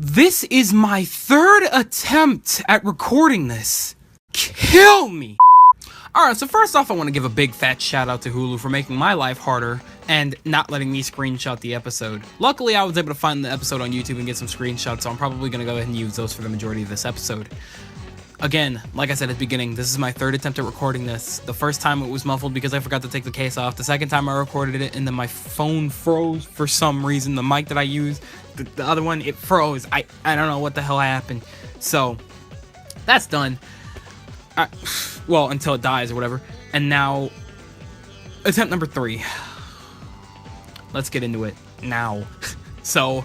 This is my third attempt at recording this. Kill me! Alright, so first off, I want to give a big fat shout out to Hulu for making my life harder and not letting me screenshot the episode. Luckily, I was able to find the episode on YouTube and get some screenshots, so I'm probably going to go ahead and use those for the majority of this episode. Again, like I said at the beginning, this is my third attempt at recording this. The first time it was muffled because I forgot to take the case off. The second time I recorded it and then my phone froze for some reason. The mic that I used, the other one, it froze. I don't know what the hell happened. So, that's done. Well, until it dies or whatever. And now, attempt number 3. Let's get into it now. So,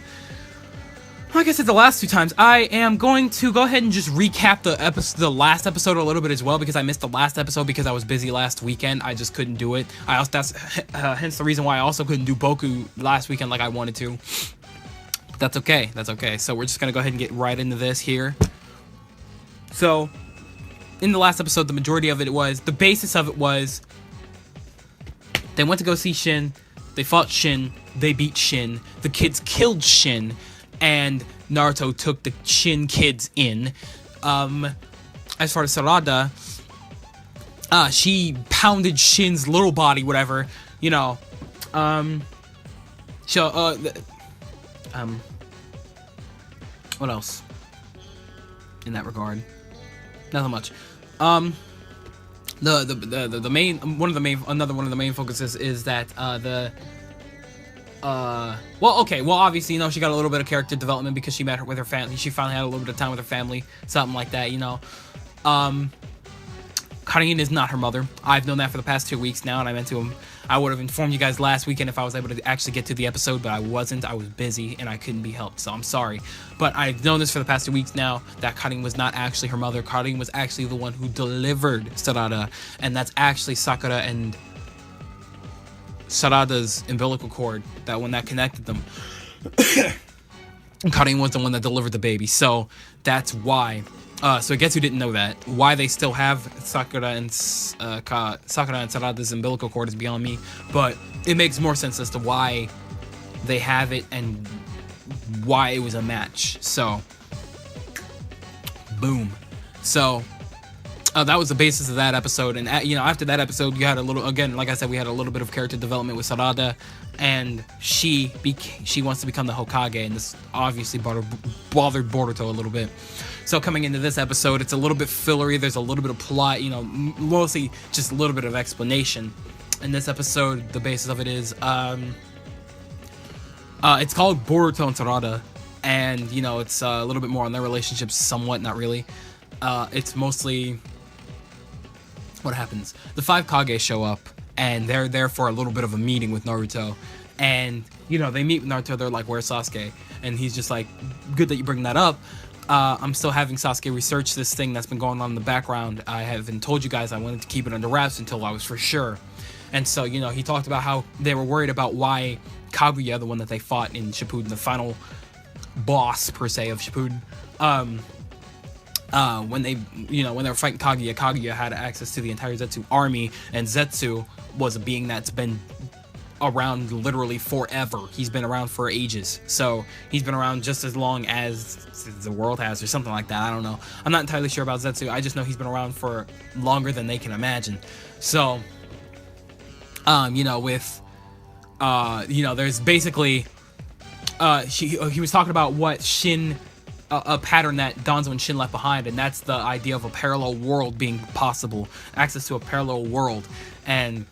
like I said the last 2 times, I am going to go ahead and just recap the last episode a little bit as well, because I missed the last episode because I was busy last weekend. I just couldn't do it. That's hence the reason why I also couldn't do Boku last weekend like I wanted to. But that's okay. That's okay. So we're just gonna go ahead and get right into this here. So, in the last episode, the majority of it was, the basis of it was, they went to go see Shin, they fought Shin, they beat Shin, the kids killed Shin, and Naruto took the Shin kids in. As far as Sarada, she pounded Shin's little body, whatever, you know. What else in that regard? Nothing much. The main one of the main focuses is that well, obviously, you know, she got a little bit of character development because she met her with her family. She finally had a little bit of time with her family, something like that, you know. Karin is not her mother. I've known that for the past 2 weeks now, and I would have informed you guys last weekend if I was able to actually get to the episode, but I wasn't. I was busy and I couldn't be helped, so I'm sorry. But I've known this for the past 2 weeks now, that Karin was not actually her mother. Karin was actually the one who delivered Sarada, and that's actually Sakura and Sarada's umbilical cord, that one that connected them. Karin was the one that delivered the baby, so that's why. So I guess who didn't know that. Why they still have Sakura and Sarada's umbilical cord is beyond me, but it makes more sense as to why they have it and why it was a match. So, boom. So, that was the basis of that episode, and you know, after that episode, you had a little, again, like I said, we had a little bit of character development with Sarada, and she wants to become the Hokage, and this obviously bothered Boruto a little bit. So coming into this episode, it's a little bit fillery. There's a little bit of plot, you know, mostly just a little bit of explanation. In this episode, the basis of it is, it's called Boruto and Sarada, and you know, it's a little bit more on their relationships, somewhat, not really. It's mostly what happens. The 5 Kage show up, and they're there for a little bit of a meeting with Naruto, and you know, they meet with Naruto. They're like, "Where's Sasuke?" And he's just like, "Good that you bring that up. I'm still having Sasuke research this thing that's been going on in the background. I haven't told you guys. I wanted to keep it under wraps until I was for sure." And so, you know, he talked about how they were worried about why Kaguya, the one that they fought in Shippuden, the final boss per se of Shippuden, when they were fighting Kaguya had access to the entire Zetsu army, and Zetsu was a being that's been around literally forever. He's been around for ages, so he's been around just as long as the world has, or something like that. I don't know. I'm not entirely sure about Zetsu. I just know he's been around for longer than they can imagine. So, you know, with you know, there's basically he was talking about what Shin, a pattern that Danzo and Shin left behind, and that's the idea of a parallel world being possible, access to a parallel world, and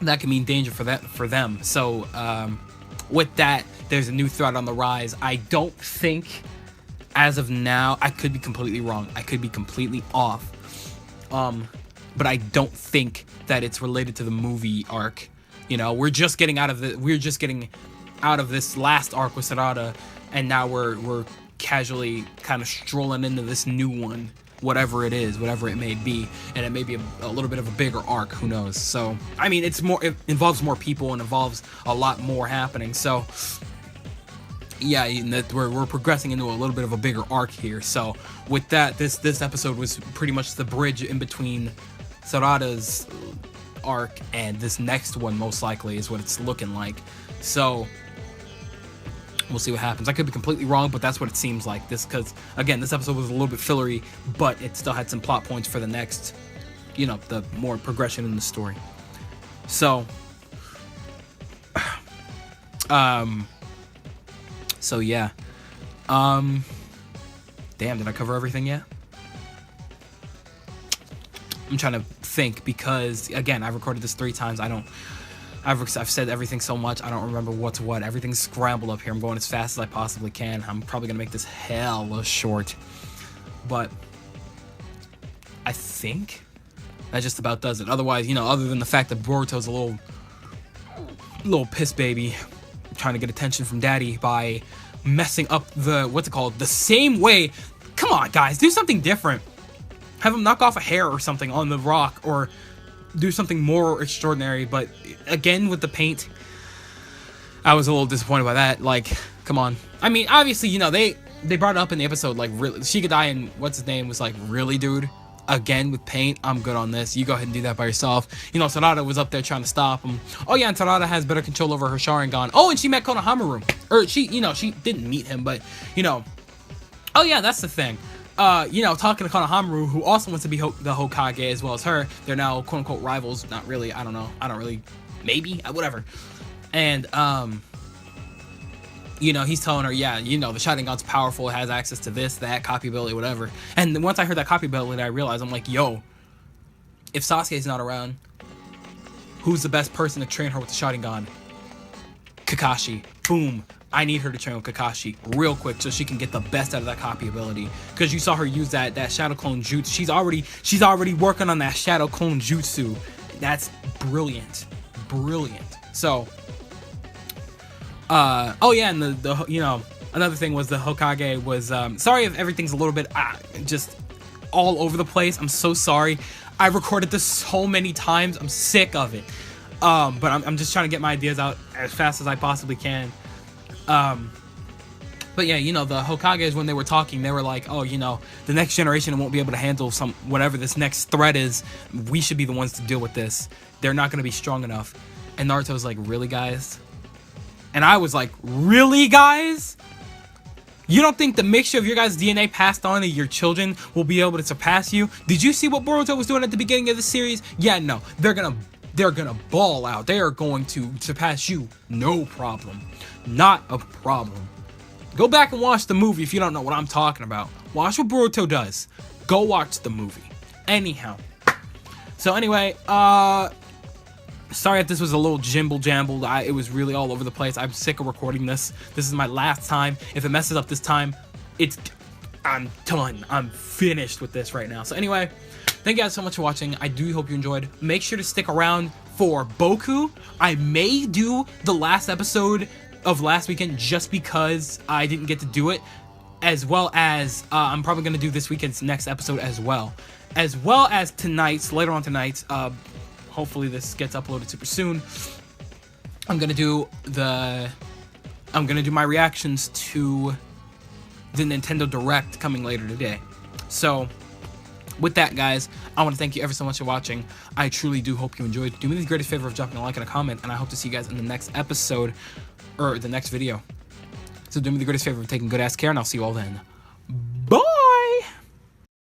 that can mean danger for them. So with that, there's a new threat on the rise. I don't think, as of now, I could be completely wrong, I could be completely off, but I don't think that it's related to the movie arc. You know, we're just getting out of this last arc with Sarada, and now we're casually kind of strolling into this new one, whatever it is, whatever it may be, and it may be a little bit of a bigger arc, who knows. So I mean, it involves more people and involves a lot more happening, so yeah, we're progressing into a little bit of a bigger arc here. So with that, this episode was pretty much the bridge in between Sarada's arc and this next one, most likely, is what it's looking like. So We'll see what happens. I could be completely wrong, but that's what it seems like. Because again, this episode was a little bit fillery, but it still had some plot points for the next, the more progression in the story. So, yeah. Damn, did I cover everything yet? I'm trying to think because, again, I've recorded this 3 times. I've said everything so much, I don't remember what's what. Everything's scrambled up here. I'm going as fast as I possibly can. I'm probably going to make this hella short. But I think that just about does it. Otherwise, other than the fact that Boruto's a little piss baby trying to get attention from daddy by messing up the same way. Come on, guys, do something different. Have him knock off a hair or something on the rock, or do something more extraordinary. But again, with the paint, I was a little disappointed by that. Like, come on. I mean, obviously, they brought it up in the episode, like, really, Shigadai and what's his name was like, really, dude? Again with paint? I'm good on this. You go ahead and do that by yourself. Sarada was up there trying to stop him. Oh yeah, and Sarada has better control over her Sharingan. Oh, and she met Konohamaru. Or she didn't meet him, but oh yeah, that's the thing. Talking to Konohamaru, who also wants to be the Hokage as well as her. They're now quote-unquote rivals. Not really. I don't know. Maybe. Whatever. And, he's telling her, yeah, the Sharingan's powerful. It has access to this, that, copy ability, whatever. And once I heard that copy ability, I realized, I'm like, yo, if Sasuke's not around, who's the best person to train her with the Sharingan? Kakashi. Boom. I need her to train with Kakashi real quick so she can get the best out of that copy ability. Because you saw her use that Shadow Clone Jutsu. She's already working on that Shadow Clone Jutsu. That's brilliant. Brilliant. So, oh yeah, and another thing was the Hokage was, sorry if everything's a little bit, just all over the place. I'm so sorry. I recorded this so many times. I'm sick of it. But I'm just trying to get my ideas out as fast as I possibly can. But yeah, the Hokages, when they were talking, they were like, oh, the next generation won't be able to handle whatever this next threat is. We should be the ones to deal with this. They're not going to be strong enough. And Naruto was like, really, guys? And I was like, really, guys? You don't think the mixture of your guys' DNA passed on to your children will be able to surpass you? Did you see what Boruto was doing at the beginning of the series? Yeah, no. They're gonna ball out. They are going to surpass you. No problem. Not a problem. Go back and watch the movie if you don't know what I'm talking about. Watch what Boruto does. Go watch the movie. Anyhow. So anyway, sorry if this was a little jimble-jambled. It was really all over the place. I'm sick of recording this. This is my last time. If it messes up this time, I'm done. I'm finished with this right now. So anyway, thank you guys so much for watching. I do hope you enjoyed. Make sure to stick around for Boku. I may do the last episode of last weekend just because I didn't get to do it, as well as I'm probably going to do this weekend's next episode as well as tonight's, later on tonight. Hopefully this gets uploaded super soon. I'm gonna do my reactions to the Nintendo Direct coming later today. So with that, guys, I want to thank you ever so much for watching. I truly do hope you enjoyed. Do me the greatest favor of dropping a like and a comment, and I hope to see you guys in the next episode, or the next video. So do me the greatest favor of taking good ass care, and I'll see you all then. Bye!